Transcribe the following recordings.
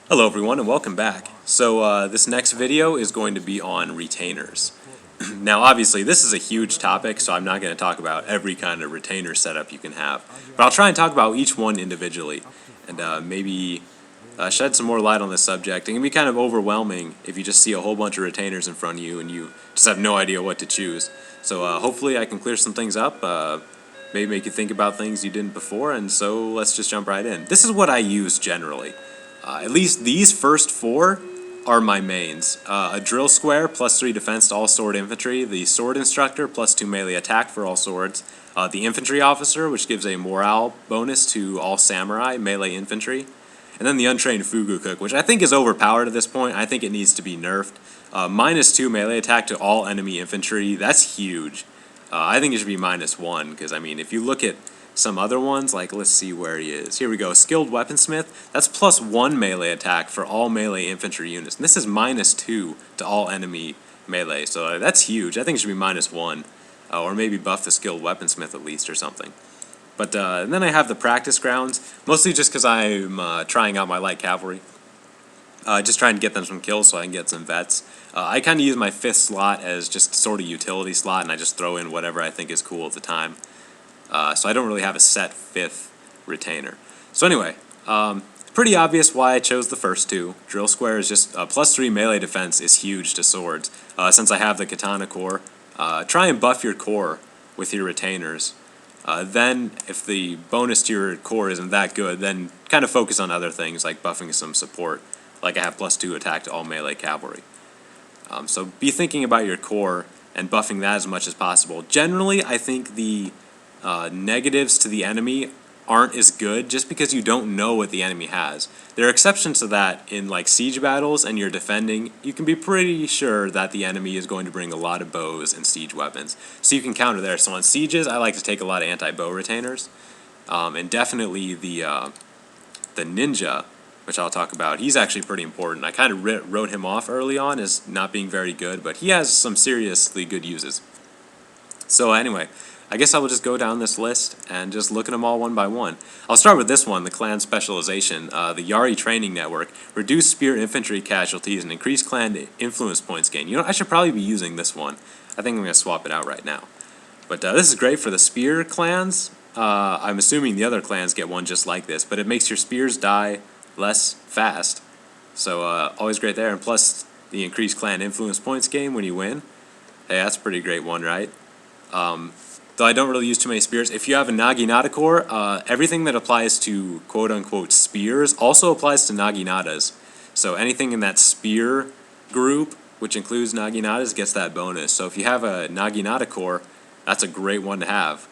Hello everyone and welcome back. So this next video is going to be on retainers. Now obviously this is a huge topic, so I'm not going to talk about every kind of retainer setup you can have, but I'll try and talk about each one individually and maybe shed some more light on this subject. It can be kind of overwhelming if you just see a whole bunch of retainers in front of you and you just have no idea what to choose. So hopefully I can clear some things up, maybe make you think about things you didn't before, and so let's just jump right in. This is what I use generally. At least these first four are my mains. A drill square, +3 defense to all sword infantry. The sword instructor, +2 melee attack for all swords. The infantry officer, which gives a morale bonus to all samurai, melee infantry. And then the untrained fugu cook, which I think is overpowered at this point. I think it needs to be nerfed. -2 melee attack to all enemy infantry. That's huge. I think it should be -1, because I mean, if you look at some other ones, like, let's see where he is. Here we go. Skilled weaponsmith. That's +1 melee attack for all melee infantry units. And this is -2 to all enemy melee. So that's huge. I think it should be -1. Or maybe buff the skilled weaponsmith at least or something. But and then I have the practice grounds, mostly just because I'm trying out my light cavalry. Just trying to get them some kills so I can get some vets. I kind of use my 5th slot as just sort of utility slot, and I just throw in whatever I think is cool at the time. So I don't really have a set 5th retainer. So anyway, pretty obvious why I chose the first two. Drill square is just +3 melee defense is huge to swords. Since I have the katana core, try and buff your core with your retainers. Then, if the bonus to your core isn't that good, then kind of focus on other things like buffing some support. Like I have +2 attack to all melee cavalry. So be thinking about your core and buffing that as much as possible. Generally, I think the negatives to the enemy aren't as good just because you don't know what the enemy has. There are exceptions to that in like siege battles, and you're defending. You can be pretty sure that the enemy is going to bring a lot of bows and siege weapons, so you can counter there. So on sieges, I like to take a lot of anti-bow retainers, and definitely the ninja, which I'll talk about. He's actually pretty important. I kind of wrote him off early on as not being very good, but he has some seriously good uses. So anyway, I guess I will just go down this list and just look at them all one by one. I'll start with this one, the clan specialization. The Yari Training Network. Reduce spear infantry casualties and increase clan influence points gain. You know, I should probably be using this one. I think I'm going to swap it out right now. But this is great for the spear clans. I'm assuming the other clans get one just like this, but it makes your spears die less fast. So always great there. And plus the increased clan influence points gain when you win. Hey, that's a pretty great one, right? Though I don't really use too many spears. If you have a Naginata core, everything that applies to quote-unquote spears also applies to Naginatas. So anything in that spear group, which includes Naginatas, gets that bonus. So if you have a Naginata core, that's a great one to have.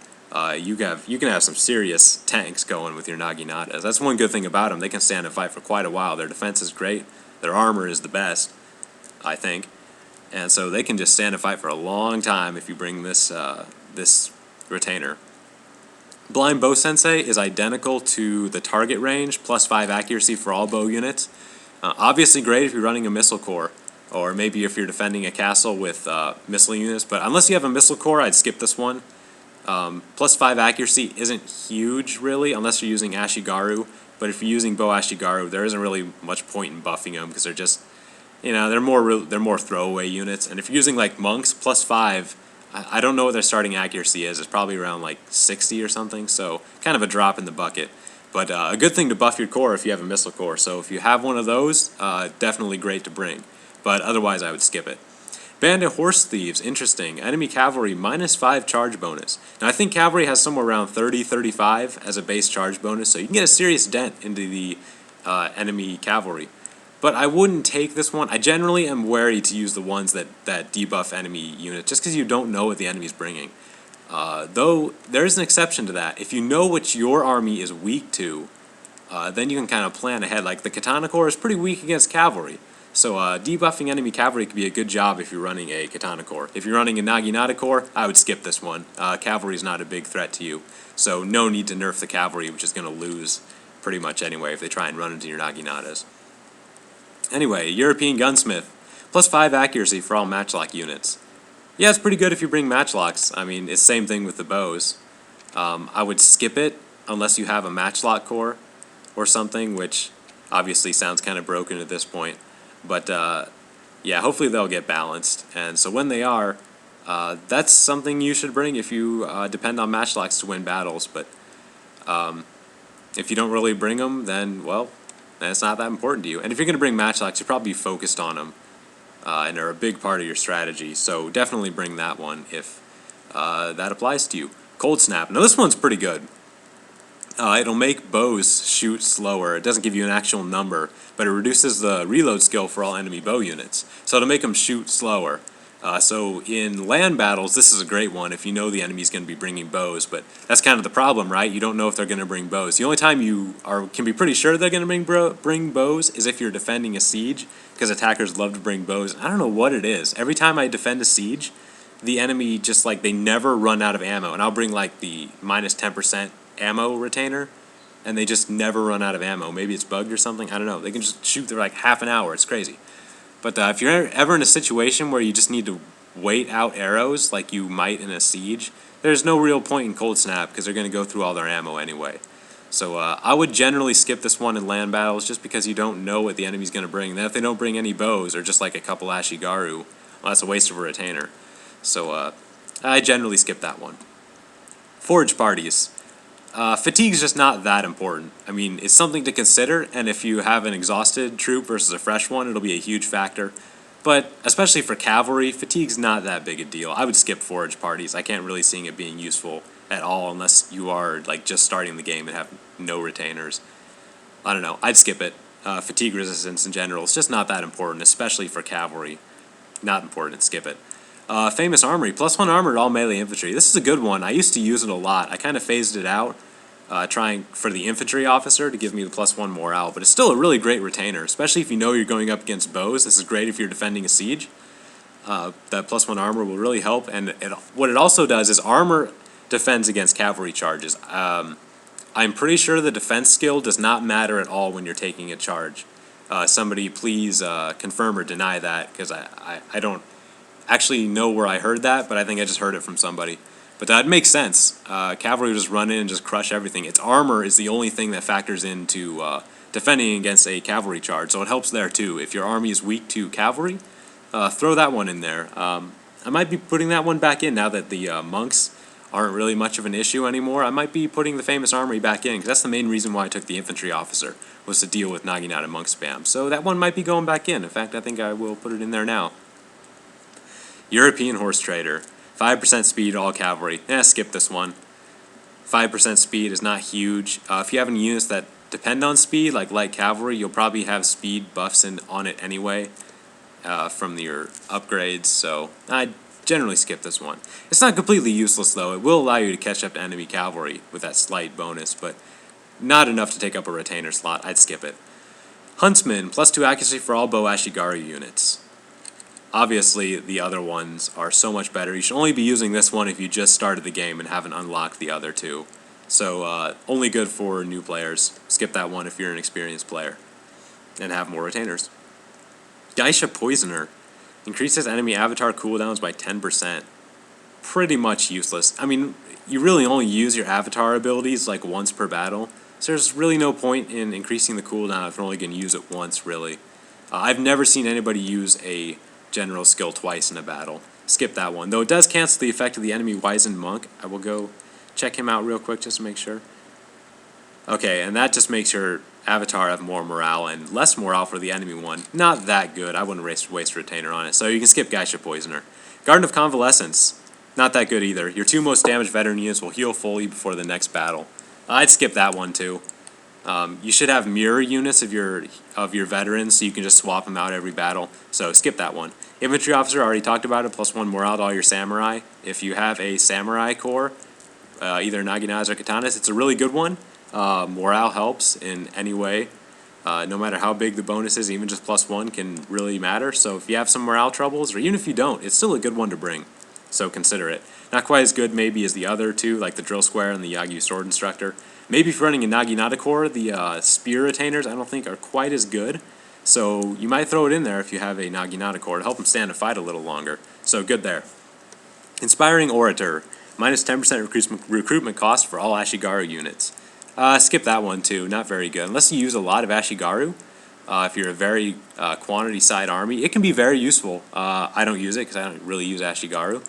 You can have some serious tanks going with your Naginatas. That's one good thing about them. They can stand and fight for quite a while. Their defense is great. Their armor is the best, I think. And so they can just stand and fight for a long time if you bring this this retainer. Blind Bow Sensei is identical to the target range, +5 accuracy for all bow units. Obviously great if you're running a missile core, or maybe if you're defending a castle with missile units, but unless you have a missile core, I'd skip this one. +5 accuracy isn't huge, really, unless you're using Ashigaru, but if you're using Bow Ashigaru, there isn't really much point in buffing them, because they're just, you know, they're more throwaway units. And if you're using like monks, +5, I don't know what their starting accuracy is. It's probably around like 60 or something, so kind of a drop in the bucket. But a good thing to buff your core if you have a missile core. So if you have one of those, definitely great to bring. But otherwise, I would skip it. Bandit Horse Thieves, interesting. Enemy cavalry, -5 charge bonus. Now I think cavalry has somewhere around 30-35 as a base charge bonus, so you can get a serious dent into the enemy cavalry. But I wouldn't take this one. I generally am wary to use the ones that debuff enemy units, just because you don't know what the enemy's bringing. Though, there is an exception to that. If you know what your army is weak to, then you can kind of plan ahead. Like, the Katana Corps is pretty weak against cavalry. So debuffing enemy cavalry could be a good job if you're running a Katana Corps. If you're running a Naginata Corps, I would skip this one. Cavalry is not a big threat to you. So no need to nerf the cavalry, which is going to lose pretty much anyway if they try and run into your Naginatas. Anyway, European Gunsmith, +5 accuracy for all matchlock units. Yeah, it's pretty good if you bring matchlocks. I mean, it's the same thing with the bows. I would skip it unless you have a matchlock core or something, which Obviously sounds kind of broken at this point, but yeah, hopefully they'll get balanced. And so when they are, that's something you should bring if you depend on matchlocks to win battles. But if you don't really bring them, then, well, then it's not that important to you. And if you're going to bring matchlocks, you're probably focused on them, and are a big part of your strategy. So definitely bring that one if that applies to you. Cold Snap. Now this one's pretty good. It'll make bows shoot slower. It doesn't give you an actual number, but it reduces the reload skill for all enemy bow units. So it'll make them shoot slower. So in land battles, this is a great one if you know the enemy's going to be bringing bows, but that's kind of the problem, right? You don't know if they're going to bring bows. The only time you can be pretty sure they're going to bring bows is if you're defending a siege, because attackers love to bring bows. I don't know what it is. Every time I defend a siege, the enemy just like, they never run out of ammo, and I'll bring like the minus 10% ammo retainer, and they just never run out of ammo. Maybe it's bugged or something, I don't know. They can just shoot for like half an hour, it's crazy. But if you're ever in a situation where you just need to wait out arrows like you might in a siege, there's no real point in Cold Snap because they're going to go through all their ammo anyway. So I would generally skip this one in land battles just because you don't know what the enemy's going to bring. Then if they don't bring any bows or just like a couple Ashigaru, well, that's a waste of a retainer. So I generally skip that one. Forage parties. Fatigue's just not that important. I mean, it's something to consider, and if you have an exhausted troop versus a fresh one, it'll be a huge factor. But especially for cavalry, fatigue's not that big a deal. I would skip forage parties. I can't really see it being useful at all unless you are like just starting the game and have no retainers. I don't know. I'd skip it. Fatigue resistance in general is just not that important, especially for cavalry. Not important. Skip it. Famous Armory, +1 armor to all melee infantry. This is a good one. I used to use it a lot. I kind of phased it out, trying for the infantry officer to give me the +1 morale, but it's still a really great retainer, especially if you know you're going up against bows. This is great if you're defending a siege. That +1 armor will really help, and what it also does is armor defends against cavalry charges. I'm pretty sure the defense skill does not matter at all when you're taking a charge. Somebody please confirm or deny that, because I don't actually know where I heard that, but I think I just heard it from somebody. But that makes sense. Cavalry will just run in and just crush everything. Its armor is the only thing that factors into defending against a cavalry charge, so it helps there too. If your army is weak to cavalry, throw that one in there. I might be putting that one back in now that the monks aren't really much of an issue anymore. I might be putting the Famous Armory back in, because that's the main reason why I took the infantry officer, was to deal with Naginata monk spam. So that one might be going back in. In fact, I think I will put it in there now. European Horse Trader. 5% speed, all cavalry. Skip this one. 5% speed is not huge. If you have any units that depend on speed, like light cavalry, you'll probably have speed buffs on it anyway from your upgrades, so I'd generally skip this one. It's not completely useless, though. It will allow you to catch up to enemy cavalry with that slight bonus, but not enough to take up a retainer slot. I'd skip it. Huntsman, +2 accuracy for all bow Ashigaru units. Obviously, the other ones are so much better. You should only be using this one if you just started the game and haven't unlocked the other two. So, only good for new players. Skip that one if you're an experienced player and have more retainers. Geisha Poisoner. Increases enemy avatar cooldowns by 10%. Pretty much useless. I mean, you really only use your avatar abilities like once per battle, so there's really no point in increasing the cooldown if you're only going to use it once, really. I've never seen anybody use a general skill twice in a battle. Skip that one. Though it does cancel the effect of the enemy wizened monk. I will go check him out real quick just to make sure. Okay, and that just makes your avatar have more morale and less morale for the enemy one. Not that good. I wouldn't waste retainer on it. So you can skip Geisha Poisoner. Garden of Convalescence. Not that good either. Your 2 most damaged veteran units will heal fully before the next battle. I'd skip that one too. You should have mirror units of your veterans, so you can just swap them out every battle. So skip that one. Infantry officer, already talked about it. +1 morale to all your samurai. If you have a samurai corps, either naginatas or katanas, it's a really good one. Morale helps in any way. No matter how big the bonus is, even just +1 can really matter. So if you have some morale troubles, or even if you don't, it's still a good one to bring. So consider it. Not quite as good maybe as the other two, like the drill square and the Yagyu sword instructor. Maybe if you're running a Naginata Corps, the spear retainers I don't think are quite as good. So you might throw it in there if you have a Naginata Corps to help them stand a fight a little longer. So good there. Inspiring Orator. -10% recruitment cost for all Ashigaru units. Skip that one too, not very good. Unless you use a lot of Ashigaru, if you're a very quantity side army, it can be very useful. I don't use it because I don't really use Ashigaru.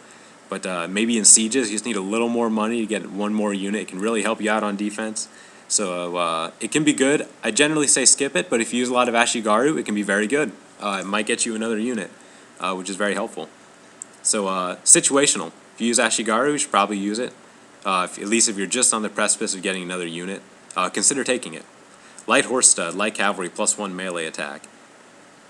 But maybe in sieges, you just need a little more money to get one more unit. It can really help you out on defense. So it can be good. I generally say skip it, but if you use a lot of Ashigaru, it can be very good. It might get you another unit, which is very helpful. So situational. If you use Ashigaru, you should probably use it. At least if you're just on the precipice of getting another unit, consider taking it. Light horse stud, light cavalry, +1 melee attack.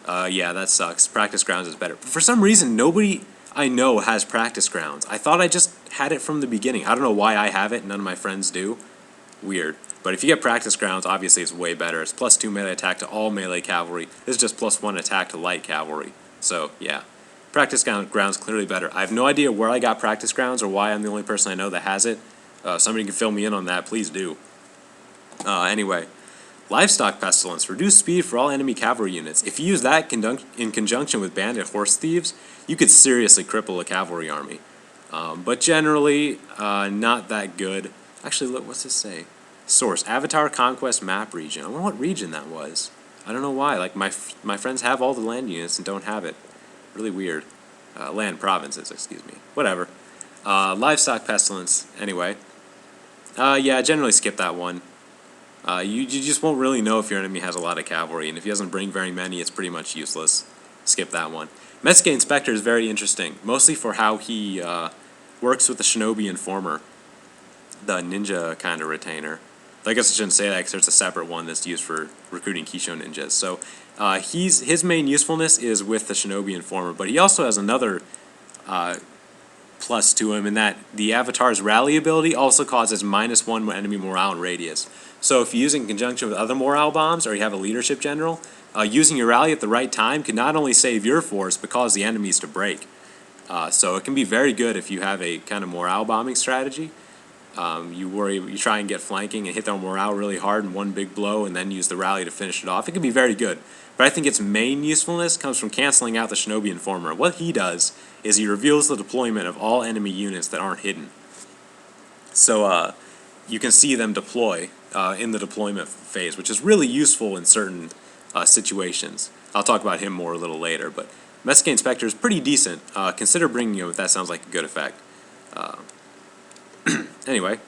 Yeah, that sucks. Practice grounds is better. But for some reason, nobody I know has practice grounds. I thought I just had it from the beginning. I don't know why I have it, none of my friends do. Weird. But if you get practice grounds, obviously it's way better. It's +2 melee attack to all melee cavalry. This is just +1 attack to light cavalry. So, yeah. Practice grounds clearly better. I have no idea where I got practice grounds or why I'm the only person I know that has it. Somebody can fill me in on that, please do. Anyway. Livestock Pestilence, reduce speed for all enemy cavalry units. If you use that in conjunction with bandit horse thieves, you could seriously cripple a cavalry army. But generally, not that good. Actually, look, what's this say? Source, Avatar Conquest Map Region. I wonder what region that was. I don't know why. Like, my friends have all the land units and don't have it. Really weird. Land provinces, excuse me. Whatever. Livestock Pestilence, anyway. Yeah, generally skip that one. You just won't really know if your enemy has a lot of cavalry, and if he doesn't bring very many, it's pretty much useless. Skip that one. Metsuke Inspector is very interesting, mostly for how he works with the Shinobi Informer, the ninja kind of retainer. I guess I shouldn't say that because there's a separate one that's used for recruiting Kisho ninjas. So his main usefulness is with the Shinobi Informer, but he also has another plus to him in that the Avatar's rally ability also causes -1 enemy morale and radius. So if you use it in conjunction with other morale bombs, or you have a leadership general, using your rally at the right time can not only save your force, but cause the enemies to break. So it can be very good if you have a kind of morale bombing strategy. You try and get flanking and hit their morale really hard in one big blow and then use the rally to finish it off. It can be very good. But I think its main usefulness comes from canceling out the Shinobi Informer. What he does is he reveals the deployment of all enemy units that aren't hidden. So you can see them deploy in the deployment phase, which is really useful in certain situations. I'll talk about him more a little later, but Metsuke Inspector is pretty decent. Consider bringing him if that sounds like a good effect. Anyway,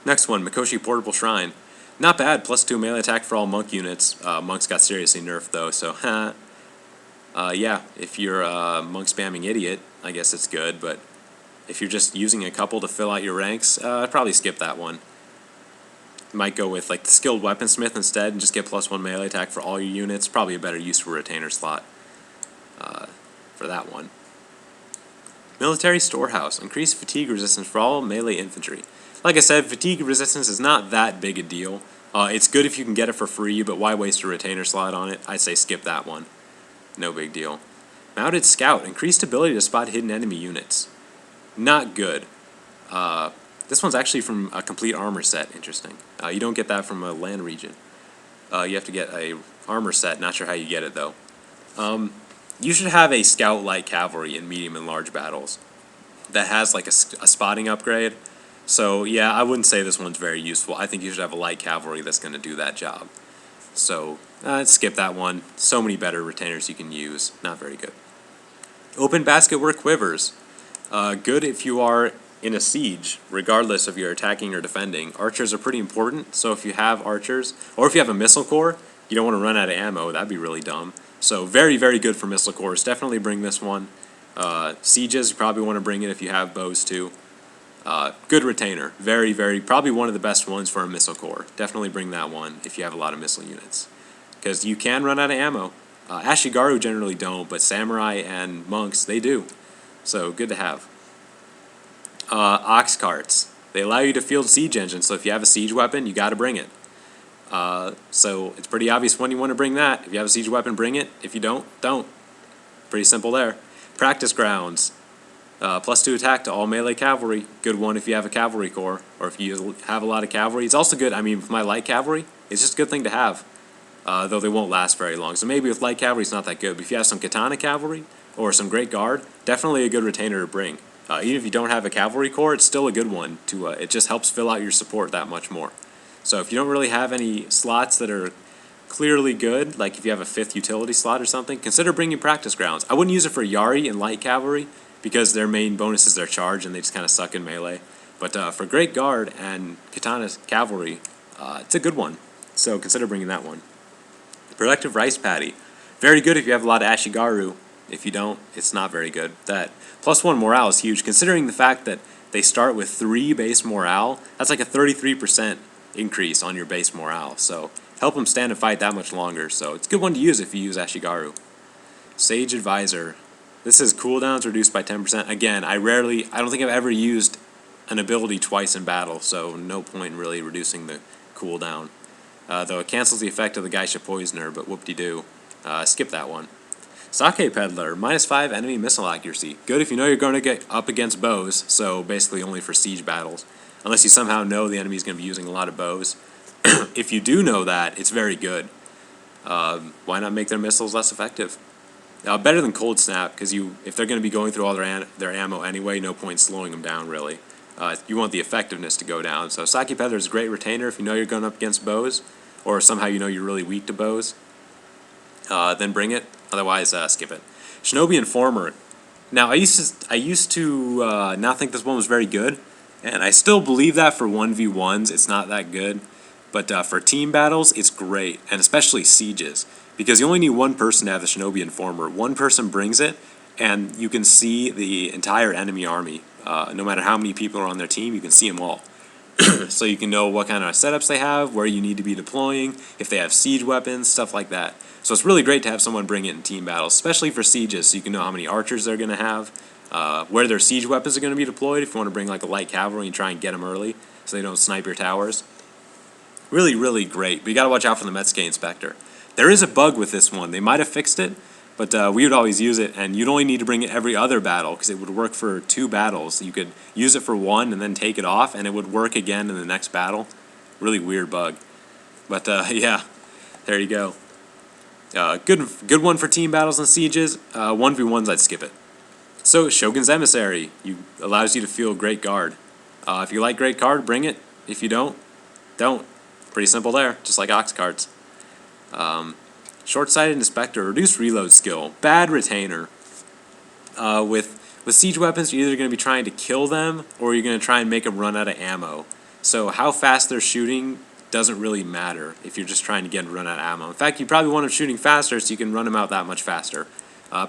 next one, Mikoshi Portable Shrine. Not bad, +2 melee attack for all monk units. Monks got seriously nerfed though, so yeah, if you're a monk spamming idiot, I guess it's good, but if you're just using a couple to fill out your ranks, I'd probably skip that one. You might go with like the skilled weaponsmith instead and just get +1 melee attack for all your units. Probably a better use for retainer slot for that one. Military Storehouse. Increase fatigue resistance for all melee infantry. Like I said, fatigue resistance is not that big a deal. It's good if you can get it for free, but why waste a retainer slot on it? I'd say skip that one. No big deal. Mounted Scout. Increased ability to spot hidden enemy units. Not good. This one's actually from a complete armor set. Interesting. You don't get that from a land region. You have to get a armor set. Not sure how you get it, though. You should have a Scout light cavalry in medium and large battles that has like a spotting upgrade. So yeah, I wouldn't say this one's very useful. I think you should have a light cavalry that's going to do that job. So skip that one. So many better retainers you can use. Not very good. Open basket work quivers. Good if you are in a siege, regardless if you're attacking or defending. Archers are pretty important, so if you have archers, or if you have a missile corps, you don't want to run out of ammo. That'd be really dumb. So very, very good for missile corps. Definitely bring this one. Sieges, you probably want to bring it if you have bows too. Good retainer. Very, very, probably one of the best ones for a missile corps. Definitely bring that one if you have a lot of missile units. Because you can run out of ammo. Ashigaru generally don't, but samurai and monks, they do. So good to have. Ox carts. They allow you to field siege engines, so if you have a siege weapon, you got to bring it. So it's pretty obvious when you want to bring that. If you have a siege weapon, bring it. If you don't, don't. Pretty simple there. Practice grounds. +2 attack to all melee cavalry. Good one if you have a cavalry corps, or if you have a lot of cavalry. It's also good, I mean, with my light cavalry, it's just a good thing to have. Though they won't last very long. So maybe with light cavalry it's not that good, but if you have some katana cavalry, or some great guard, definitely a good retainer to bring. Even if you don't have a cavalry corps, it's still a good one. It just helps fill out your support that much more. So if you don't really have any slots that are clearly good, like if you have a 5th utility slot or something, consider bringing practice grounds. I wouldn't use it for Yari and light cavalry because their main bonus is their charge and they just kind of suck in melee. But for Great Guard and Katana Cavalry, it's a good one. So consider bringing that one. Productive Rice Paddy. Very good if you have a lot of Ashigaru. If you don't, it's not very good. That +1 morale is huge, considering the fact that they start with 3 base morale. That's like a 33% increase on your base morale. So help them stand and fight that much longer. So it's a good one to use if you use Ashigaru. Sage Advisor. This is cooldowns reduced by 10%. Again, I don't think I've ever used an ability twice in battle, so no point in really reducing the cooldown. Though it cancels the effect of the Geisha Poisoner, but whoop-de-doo. Skip that one. Sake Peddler, -5 enemy missile accuracy. Good if you know you're going to get up against bows, so basically only for siege battles. Unless you somehow know the enemy's going to be using a lot of bows. If you do know that, it's very good. Why not make their missiles less effective? Better than Cold Snap, because if they're going to be going through all their ammo anyway, no point slowing them down, really. You want the effectiveness to go down. So Sake Peddler is a great retainer if you know you're going up against bows, or somehow you know you're really weak to bows. Then bring it. Otherwise, skip it. Shinobi Informer. Now, I used to not think this one was very good, and I still believe that for 1v1s, it's not that good. But for team battles, it's great, and especially sieges, because you only need one person to have the Shinobi Informer. One person brings it, and you can see the entire enemy army. No matter how many people are on their team, you can see them all. So you can know what kind of setups they have, where you need to be deploying, if they have siege weapons, stuff like that. So it's really great to have someone bring it in team battles, especially for sieges, so you can know how many archers they're going to have, where their siege weapons are going to be deployed, if you want to bring like a light cavalry and try and get them early, so they don't snipe your towers. Really, really great, but you got to watch out for the Metsuke Inspector. There is a bug with this one. They might have fixed it, but we would always use it, and you'd only need to bring it every other battle, because it would work for 2 battles. You could use it for 1 and then take it off, and it would work again in the next battle. Really weird bug. But yeah, there you go. Good one for team battles and sieges. 1v1s, I'd skip it. So, Shogun's Emissary allows you to feel Great Guard. If you like Great Guard, bring it. If you don't, don't. Pretty simple there, just like Ox Cards. Short-sighted Inspector, reduced reload skill, bad retainer. With siege weapons, you're either going to be trying to kill them, or you're going to try and make them run out of ammo. So how fast they're shooting doesn't really matter if you're just trying to get them to run out of ammo. In fact, you probably want them shooting faster so you can run them out that much faster.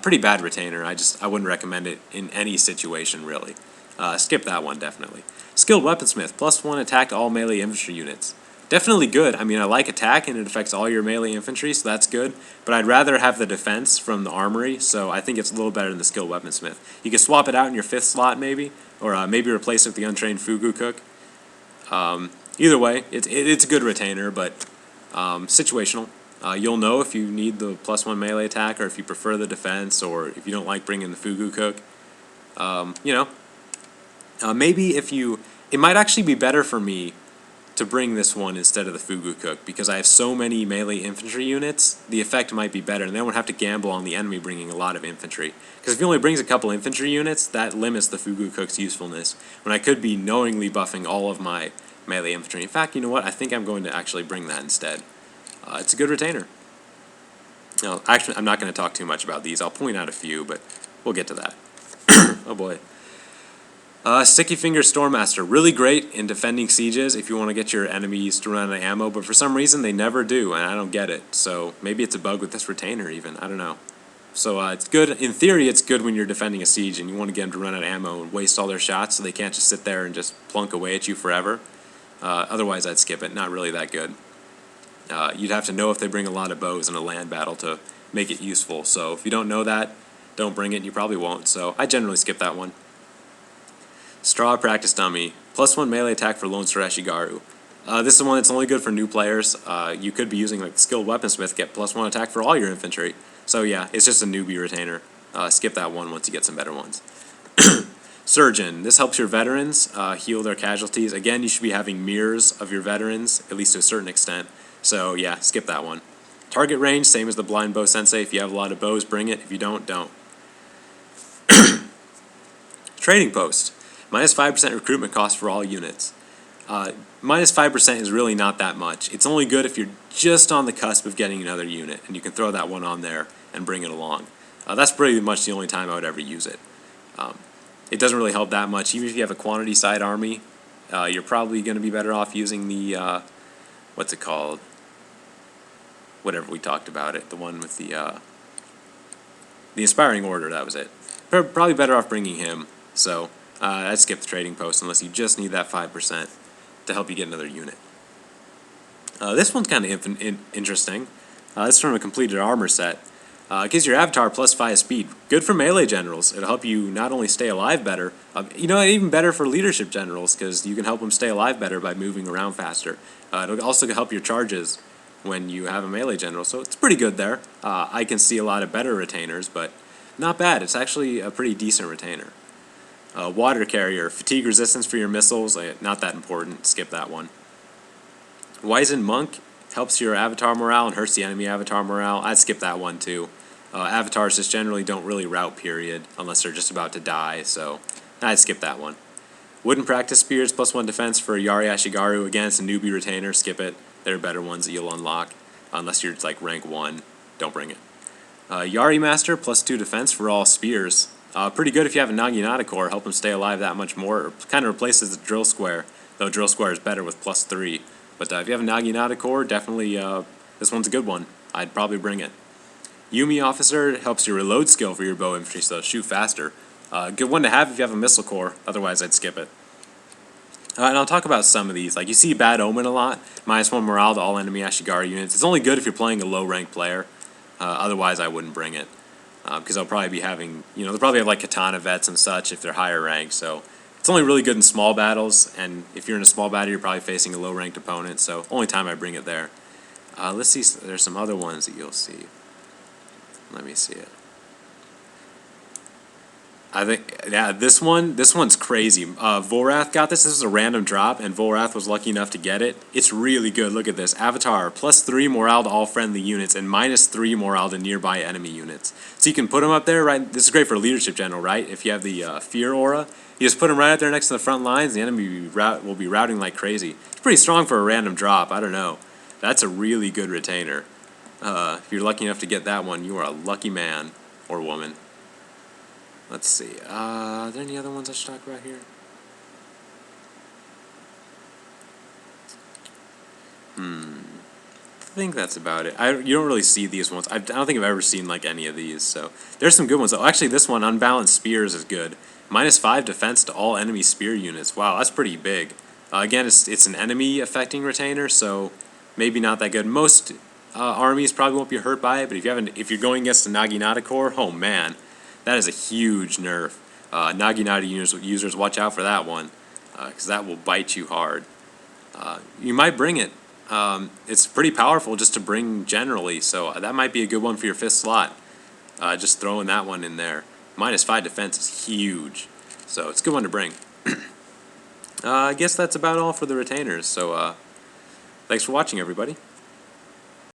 Pretty bad retainer. I wouldn't recommend it in any situation, really. Skip that one, definitely. Skilled Weaponsmith, +1 attack to all melee infantry units. Definitely good. I mean, I like attack, and it affects all your melee infantry, so that's good. But I'd rather have the defense from the armory, so I think it's a little better than the Skilled Weaponsmith. You can swap it out in your 5th slot, maybe, or maybe replace it with the Untrained Fugu Cook. Either way, it's a good retainer, but situational. You'll know if you need the +1 melee attack, or if you prefer the defense, or if you don't like bringing the Fugu Cook. Maybe it might actually be better for me to bring this one instead of the Fugu Cook, because I have so many melee infantry units, the effect might be better, and they won't have to gamble on the enemy bringing a lot of infantry. Because if he only brings a couple infantry units, that limits the Fugu Cook's usefulness, when I could be knowingly buffing all of my melee infantry. In fact, you know what? I think I'm going to actually bring that instead. It's a good retainer. No, actually, I'm not going to talk too much about these. I'll point out a few, but we'll get to that. Oh boy. Sticky Finger Stormmaster, really great in defending sieges if you want to get your enemies to run out of ammo, but for some reason they never do, and I don't get it. So maybe it's a bug with this retainer even, I don't know. So it's good, in theory it's good when you're defending a siege and you want to get them to run out of ammo and waste all their shots so they can't just sit there and just plunk away at you forever. Otherwise I'd skip it, not really that good. You'd have to know if they bring a lot of bows in a land battle to make it useful, so if you don't know that, don't bring it, and you probably won't, so I generally skip that one. Straw Practice Dummy, +1 melee attack for Lone Star Ashigaru. This is one that's only good for new players. You could be using like the Skilled Weaponsmith, get +1 attack for all your infantry. So yeah, it's just a newbie retainer. Skip that one once you get some better ones. Surgeon, this helps your veterans heal their casualties. Again, you should be having mirrors of your veterans, at least to a certain extent. So yeah, skip that one. Target range, same as the Blind Bow Sensei. If you have a lot of bows, bring it. If you don't, don't. Trading Post. -5% recruitment cost for all units. Minus 5% is really not that much. It's only good if you're just on the cusp of getting another unit, and you can throw that one on there and bring it along. That's pretty much the only time I would ever use it. It doesn't really help that much. Even if you have a quantity side army, you're probably going to be better off using the, what's it called? Whatever we talked about it. The one with the Inspiring Order, that was it. Probably better off bringing him. So I'd skip the trading post unless you just need that 5% to help you get another unit. This one's kind of interesting. This is from a completed armor set. It gives your avatar plus 5 speed. Good for melee generals. It'll help you not only stay alive better, even better for leadership generals, because you can help them stay alive better by moving around faster. It'll also help your charges when you have a melee general, so it's pretty good there. I can see a lot of better retainers, but not bad. It's actually a pretty decent retainer. Water carrier, fatigue resistance for your missiles, not that important, skip that one. Wizened Monk helps your avatar morale and hurts the enemy avatar morale. I'd skip that one too. Avatars just generally don't really rout, period, unless they're just about to die, so I'd skip that one. Wooden practice spears, +1 defense for Yari Ashigaru. Again, it's a newbie retainer, skip it. There are better ones that you'll unlock, unless you're like rank 1, don't bring it. Yari Master, +2 defense for all spears. Pretty good if you have a Naginata core, help them stay alive that much more. It kind of replaces the Drill Square, though Drill Square is better with +3. But if you have a Naginata core, definitely this one's a good one. I'd probably bring it. Yumi Officer helps your reload skill for your bow infantry, so shoot faster. Good one to have if you have a missile core, otherwise I'd skip it. And I'll talk about some of these. Like, you see Bad Omen a lot, -1 morale to all enemy Ashigaru units. It's only good if you're playing a low-ranked player, otherwise I wouldn't bring it. Because they'll probably be having, they'll probably have like katana vets and such if they're higher ranked, so it's only really good in small battles, and if you're in a small battle, you're probably facing a low-ranked opponent, so only time I bring it there. Let's see, there's some other ones that you'll see. Let me see it. I think, yeah, this one's crazy. Volrath got this. This is a random drop, and Volrath was lucky enough to get it. It's really good. Look at this. Avatar, +3 morale to all friendly units, and -3 morale to nearby enemy units. So you can put them up there, right? This is great for a leadership general, right? If you have the Fear Aura, you just put them right up there next to the front lines, the enemy will be routing like crazy. It's pretty strong for a random drop. I don't know. That's a really good retainer. If you're lucky enough to get that one, you are a lucky man or woman. Let's see. Are there any other ones I should talk about here? I think that's about it. You don't really see these ones. I don't think I've ever seen like any of these. So there's some good ones. Oh, actually, this one, Unbalanced Spears, is good. -5 defense to all enemy spear units. Wow, that's pretty big. Again, it's an enemy affecting retainer, so maybe not that good. Most armies probably won't be hurt by it, but if you're going against the Naginata core, oh man, that is a huge nerf. Naginata users, watch out for that one, because that will bite you hard. You might bring it. It's pretty powerful just to bring generally, so that might be a good one for your 5th slot. Just throwing that one in there. -5 defense is huge, so it's a good one to bring. I guess that's about all for the retainers, so thanks for watching, everybody.